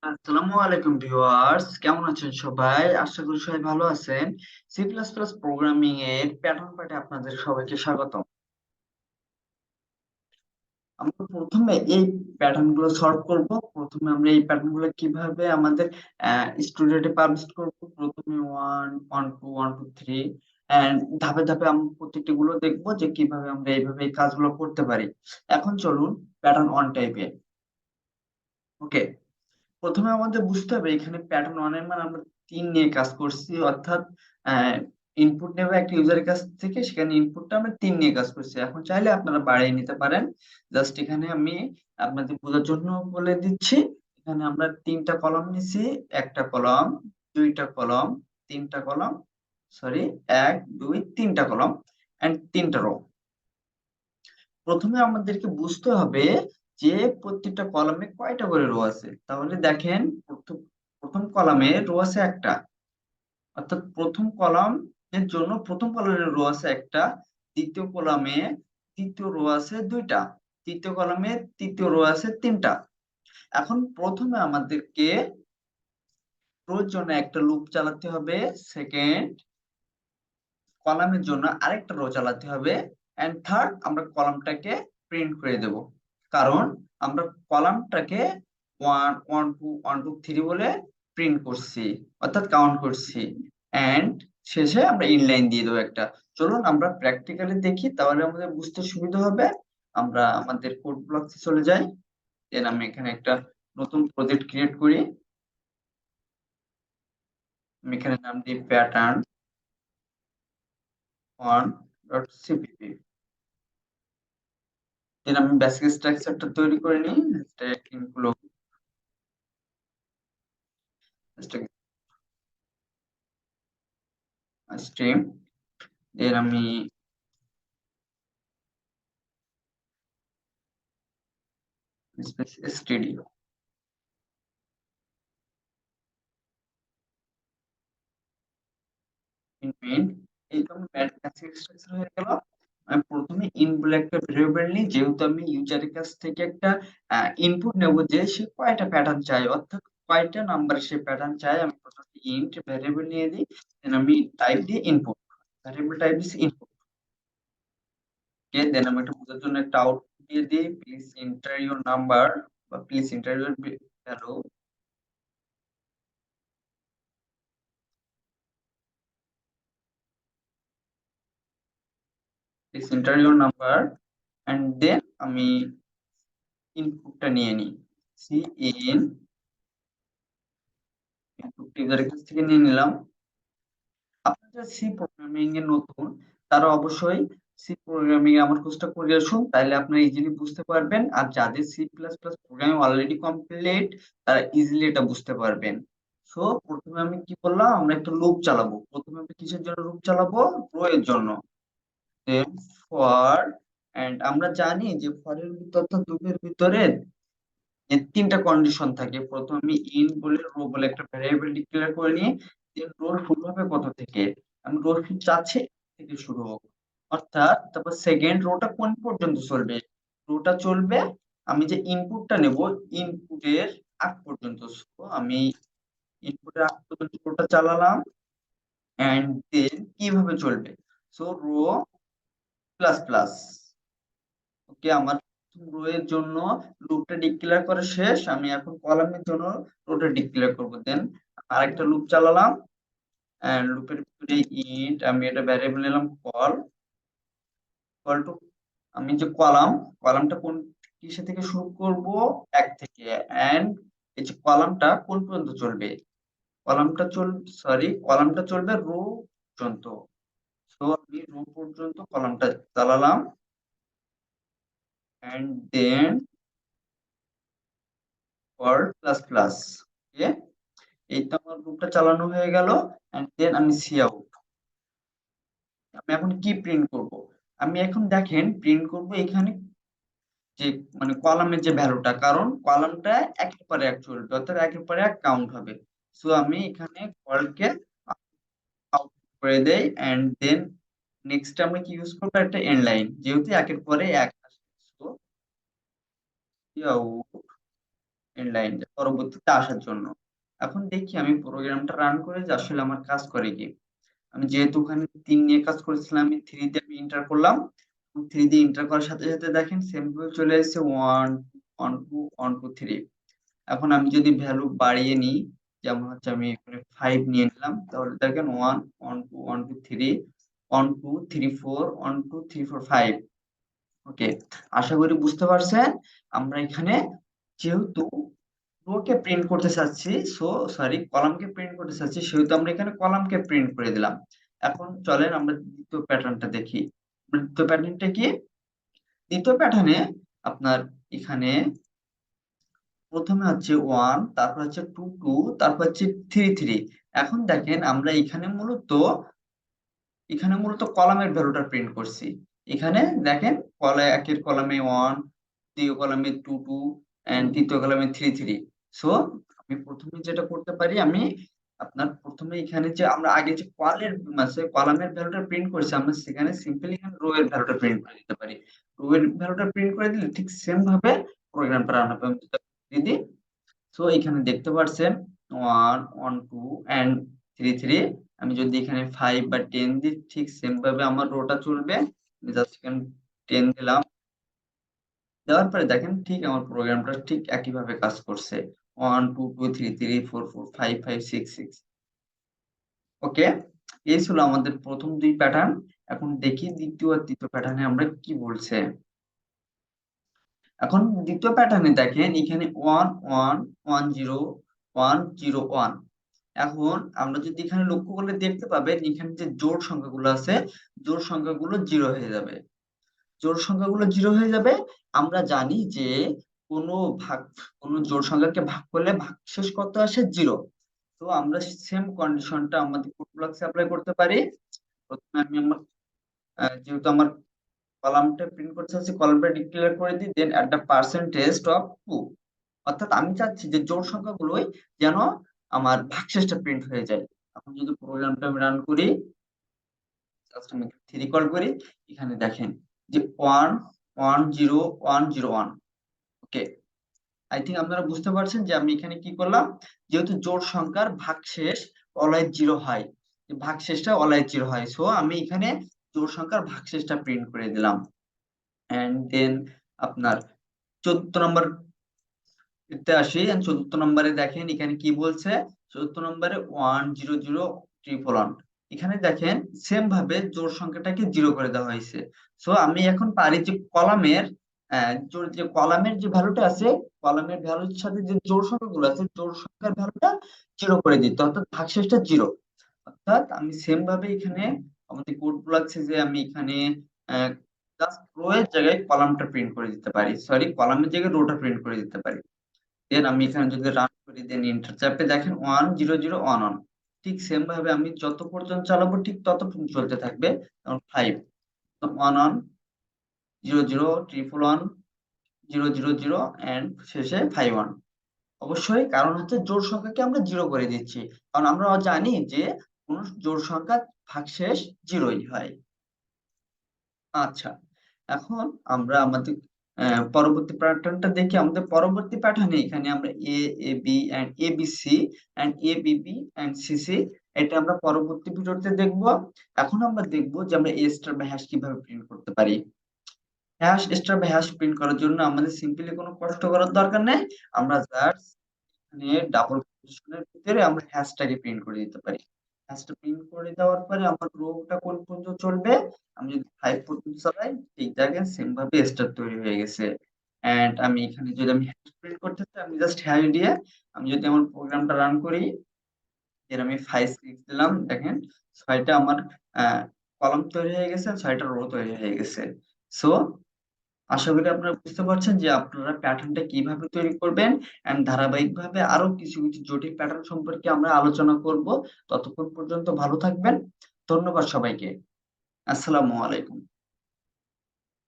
আসসালামু আলাইকুম ভিউয়ার্স, কেমন আছেন সবাই? আশা করি সবাই ভালো আছেন। সি প্লাস প্লাস প্রোগ্রামিং এর প্যাটার্ন পার্টে আপনাদের সবাইকে স্বাগতম। আমরা প্রথমে এই প্যাটার্ন গুলো সলভ করব। প্রথমে আমরা এই প্যাটার্ন গুলো কিভাবে আমাদের স্টুডিওতে পাবলিশ করব। প্রথমে one one two one two three and ধাপে ধাপে আমরা প্রত্যেকটি গুলো দেখবো যে কিভাবে আমরা এইভাবে এই কাজগুলো করতে পারি। এখন চলুন প্যাটার্ন ওয়ান টাইপে। ওকে, প্রথমে আমাদের বুঝতে হবে এখানে প্যাটার্ন ওয়ান এর মান আমরা 3 নিয়ে কাজ করছি, অর্থাৎ ইনপুট নেব একটা ইউজারের কাছ থেকে, সেখানে ইনপুটটা আমরা 3 নিয়ে কাজ করছি। এখন চাইলে আপনারা বাড়িয়ে নিতে পারেন। জাস্ট এখানে আমি আপনাদের বোঝার জন্য বলে দিচ্ছি। এখানে আমরা 3টা কলাম নিছি, একটা কলাম, দুইটা কলাম, তিনটা কলাম, সরি, 1 2 3টা কলাম এন্ড 3টা রো। প্রথমে আমাদেরকে বুঝতে হবে যে প্রত্যেকটা কলামে কয়টা করে রো আছে। তাহলে দেখেন, প্রথম প্রথম কলামে রো আছে একটা, অর্থাৎ প্রথম কলাম এর জন্য প্রথম কলামে রো আছে একটা, দ্বিতীয় কলামে তৃতীয় রো আছে দুইটা, তৃতীয় কলামে তৃতীয় রো আছে তিনটা। এখন প্রথমে আমাদেরকে রোর জন্য একটা লুপ চালাতে হবে, সেকেন্ড কলামের জন্য আরেকটা রো চালাতে হবে, এন্ড থার্ড আমরা কলামটাকে প্রিন্ট করে দেব। কারণ আমরা কলামটাকে one one two one two three বলে প্রিন্ট করছি, অর্থাৎ কাউন্ট করছি। এন্ড শেষে আমরা ইনলাইন দিয়ে দেবো একটা। চলুন আমরা প্র্যাকটিক্যালি দেখি, তাহলে আমাদের বুঝতে সুবিধা হবে। আমরা আমাদের কোড ব্লকসে চলে যাই। দেন আমি এখানে একটা নতুন প্রজেক্ট ক্রিয়েট করি। আমি এখানে নাম দিই প্যাটার্ন ওয়ান ডট সিপিপি। দেন আমি বেসিক স্ট্রাকচারটা তৈরি করে নিই। Stack include stream. দেন আমি স্টেডি। মেইন, এই তো আমার বেসিক স্ট্রাকচার হয়ে গেল। আমি প্রথমে ইন বলে একটা ভেরিয়েবল নিই, যেহেতু আমি ইউজারের কাছ থেকে একটা ইনপুট নেব যে সে কয়টা প্যাটার্ন চায়, অর্থাৎ কয়টা নাম্বার সে প্যাটার্ন চায়। আমি প্রথমে ইন্ট ভেরিয়েবল নিয়ে দিই। দেন আমি টাইপ দিই ইনপুট, ভেরিয়েবল টাইপ দিচ্ছি ইনপুট। ওকে, দেন আমি একটা বোঝার জন্য একটা আউটপুট দিয়ে দিই, প্লিজ এন্টার ইউর নাম্বার বা please enter your value, please enter your number. And then আমি ইনপুটটা নিয়ে নিই, সি ইন ইনপুট ইউজারের কাছ থেকে নিয়ে নিলাম। আপনারা সি প্রোগ্রামিং এ নতুন, তারা অবশ্যই সি প্রোগ্রামিং এ আমার কোর্সটা করে আসুন, তাহলে আপনারা ইজিলি বুঝতে পারবেন। আর যাদের C plus plus programming already complete, তারা ইজিলি এটা বুঝতে পারবেন। সো প্রথমে আমি কি করলাম, আমরা একটা লুপ চালাবো। প্রথমে আমরা কিসের জন্য লুপ চালাবো? রো এর জন্য। দেন ফর, এন্ড আমরা জানি যে ফর এর ভিতর, অর্থাৎ লুপের ভিতরে যে 3টা কন্ডিশন থাকে। প্রথমে আমি ইন বলে রো বলে একটা ভ্যারিয়েবল ডিক্লেয়ার করে নিই। দেন রোর শুরু হবে কত থেকে, আমি রোর চাচ্ছি থেকে শুরু হোক, অর্থাৎ তারপর সেকেন্ড রোটা কোন পর্যন্ত চলবে, রোটা চলবে আমি যে ইনপুটটা নেব ইনপুটের আগ পর্যন্ত। So, আমি ইনপুটের আগ পর্যন্ত রোটা চালালাম। এন্ড দেন কিভাবে চলবে, সো রো প্লাস প্লাস। ওকে, আমার রো এর জন্য লুপটা ডিক্লেয়ার করা শেষ। আমি এখন কলামের জন্য রোটা ডিক্লেয়ার করব। দেন আরেকটা লুপ চালালাম, এন্ড লুপের ভিতরে ইন্ট, আমি এটা ভ্যারিয়েবল নিলাম কল, কল টু, আমি যে কলামটা কোন কিসে থেকে শুরু করব, এক থেকে। এন্ড এই যে কলামটা কোন পর্যন্ত চলবে, কলামটা চলবে রো পর্যন্ত। সো আমি রো পর্যন্ত কলামটা চালালাম। And then for plus plus. এই তো আমার গ্রুপটা চালানো হয়ে গেল। এন্ড দেন আমি সি আউট। আমি এখন কি প্রিন্ট করব, আমি এখন দেখেন প্রিন্ট করব এখানে যে মানে কলামের যে ভ্যালুটা, কারণ কলামটা একের পরে এক চলবে, অর্থাৎ একের পরে এক কাউন্ট হবে। সো আমি এখানে কলকে আউট করে দেই। এন্ড দেন নেক্সট আমরা কি ইউজ করবো, একটা এন্ড লাইন, যেহেতু একের পরে এক আসে। সো সেকেন্ড লাইন পরবর্তীতে আসার জন্য। এখন দেখি আমি প্রোগ্রামটা রান করে যে আসলে আমার কাজ করে কি। আমি যেহেতু ওখানে 3 নিয়ে কাজ করেছিলাম, আমি 3 দিয়ে আমি এন্টার করলাম। 3 দিয়ে এন্টার করার সাথে সাথে দেখেন সেম ভাবে চলে এসেছে 1 1 2 1 2 3। এখন আমি যদি ভ্যালু বাড়িয়ে নিই, যেমন হচ্ছে আমি এখানে 5 নিয়ে নিলাম, তাহলে দেখেন 1 1 2 1 2 3 1 2 3 4 1 2 3 4 5। ওকে, আশা করি বুঝতে পারছেন। আমরা এখানে যেহেতু রোকে প্রিন্ট করতে চাচ্ছি, সরি কলামকে প্রিন্ট করতে চাচ্ছি, সেহেতু আমরা এখানে কলামকে প্রিন্ট করে দিলাম। এখন চলেন আমরা দ্বিতীয় প্যাটার্নটা দেখি। দ্বিতীয় প্যাটার্নটা কি? দ্বিতীয় প্যাটার্নে আপনার এখানে প্রথমে হচ্ছে 1, তারপর হচ্ছে 2 2, তারপর হচ্ছে 3 3। এখন দেখেন আমরা এখানে মূলত কলামের ভ্যালুটা প্রিন্ট করছি। এখানে দেখেন একের কলামে 1, দ্বিতীয় কলামে 2 2 এন্ড তৃতীয় কলামে 3 3। সো আমি প্রথমে যেটা করতে পারি, আমি আপনার প্রথমে এখানে যে আমরা আগে যে কলামের ভ্যালুটা প্রিন্ট করেছি, আমরা সেখানে সিম্পলি এখানে রো এর ভ্যালুটা প্রিন্ট করে দিতে পারি। রো এর ভ্যালুটা প্রিন্ট করে দিলে ঠিক সেম ভাবে প্রোগ্রামটা রান হবে। আমি যদি দিই, সো এখানে দেখতে পাচ্ছেন 1 1 2 এন্ড 3 3। আমি যদি এখানে 5 বা 10 দিই, ঠিক সেম ভাবে আমার রোটা চলবে। জাস্ট এখানে 10 দিলাম, দেওয়ার পরে দেখেন ঠিক আমার প্রোগ্রামটা ঠিক একইভাবে কাজ করছে। 1 2 2 3 3 4 4 5 5 6 6। ওকে, এই ছিল আমাদের প্রথম দুই প্যাটার্ন। এখন দেখি দ্বিতীয় আর তৃতীয় প্যাটার্নে আমরা কি বলছে। এখন দ্বিতীয় প্যাটার্নে দেখেন এখানে 1 1 1 0 1 0 1। এখন আমরা যদি এখানে লক্ষ্য করলে দেখতে পাবেন এখানে যে জোড় সংখ্যাগুলো আছে, জোড় সংখ্যাগুলো জিরো হয়ে যাবে। জোড় সংখ্যাগুলো জিরো হয়ে যাবে। আমরা জানি যে কোনো ভাগ কোনো জোড় সংখ্যাকে ভাগ করলে ভাগশেষ কত আসে? জিরো। তো আমরা সেম কন্ডিশনটা আমাদের কোড ব্লকসে অ্যাপ্লাই করতে পারি। প্রথমে আমি আমার যেহেতু আমার কলামটা প্রিন্ট করতে চাচ্ছি, কলামটা ডিক্লেয়ার করে দিই, then at the percentage of 2। অর্থাৎ আমি চাচ্ছি যে জোড় সংখ্যাগুলোই যেন আমার ভাগশেষটা প্রিন্ট হয়ে যায়। এখন যদি প্রোগ্রামটা আমি রান করি, জাস্ট আমি 3 কল করি, এখানে দেখেন যে 1 1 0 1 0 1। ওকে, আই থিংক আপনারা বুঝতে পারছেন যে আমি এখানে কি করলাম। যেহেতু জোড় সংখ্যার ভাগশেষ অলওয়েজ জিরো হয়, ভাগশেষটা অলওয়েজ জিরো হয়, সো আমি এখানে জোড় সংখ্যার ভাগশেষটা প্রিন্ট করে দিলাম। এন্ড দেন আপনার 14 নম্বর এতে আসি। চতুর্থ নম্বরে দেখেন এখানে কি বলছে। চতুর্থ নম্বরে 1 0 0 1 এখানে দেখেন সেম ভাবে জোড় সংখ্যাটাকে জিরো করে দেওয়া হয়েছে। সো আমি এখন পারি যে কলামের যে ভ্যালুটা আছে, কলামের ভ্যালুর সাথে যে জোড় সংখ্যাগুলো আছে, জোড় সংখ্যার ভ্যালুটা জিরো করে দিতে, অর্থাৎ ভাগশেষটা জিরো। অর্থাৎ আমি সেম ভাবে এখানে আমাদের কোড লাগছে যে আমি এখানে জাস্ট রো এর জায়গায় কলামটা প্রিন্ট করে দিতে পারি, সরি কলামের জায়গায় রোটা প্রিন্ট করে দিতে পারি। দেন আমি এখানে যদি রান করি, দেন এন্টার চাপে দেখেন 1 0 0 1 1। ঠিক সেম ভাবে আমি যত পর্যন্ত চালাবো ঠিক তত পর্যন্ত চলতে থাকবে। যেমন 5 1 1 0 0 ট্রিপল 1 0 0 0 এন্ড শেষে 5 1। অবশ্যই কারণ হচ্ছে জোড় সংখ্যাকে আমরা জিরো করে দিচ্ছি, কারণ আমরা জানি যে কোন জোড় সংখ্যা ভাগশেষ জিরোই হয়। আচ্ছা, এখন আমরা আমাদের পরবর্তী প্যাটার্নটা দেখি। আমাদের পরবর্তী প্যাটার্নে এখানে আমরা A A B and A B C and A B B and C C, এটা আমরা পরবর্তী ভিডিওতে দেখব। এখন আমরা দেখব যে আমরা এ স্টার বা হ্যাশ কিভাবে প্রিন্ট করতে পারি। হ্যাশ স্টার বা হ্যাশ প্রিন্ট করার জন্য আমাদের সিম্পলি কোনো কষ্ট করার দরকার নেই। আমরা জাস্ট নিয়ে ডাবল পজিশনের ভিতরে আমরা হ্যাশটাকে প্রিন্ট করে দিতে পারি। হ্যাশটা প্রিন্ট করে দেওয়ার পরে আমার রোটা কোন পর্যন্ত চলবে, আমি যদি 5 পর্যন্ত চালাই, ঠিক দেখেন সেম ভাবে স্টার তৈরি হয়ে গেছে। এন্ড আমি এখানে যদি আমি হ্যাশ প্রিন্ট করতে চাই, আমি জাস্ট হ্যাশ দিয়ে আমি যদি আমার প্রোগ্রামটা রান করি, এর আমি 5 6 দিলাম, দেখেন 6টা আমার কলাম তৈরি হয়ে গেছে, 6টা রো তৈরি হয়ে গেছে। সো আশা করি আপনারা বুঝতে পারছেন যে আপনারা প্যাটার্নটা কিভাবে তৈরি করবেন। এন্ড ধারাবাহিকভাবে আরো কিছু কিছু জটিল প্যাটার্ন সম্পর্কে আমরা আলোচনা করব। ততক্ষণ পর্যন্ত ভালো থাকবেন। ধন্যবাদ সবাইকে। আসসালামু আলাইকুম।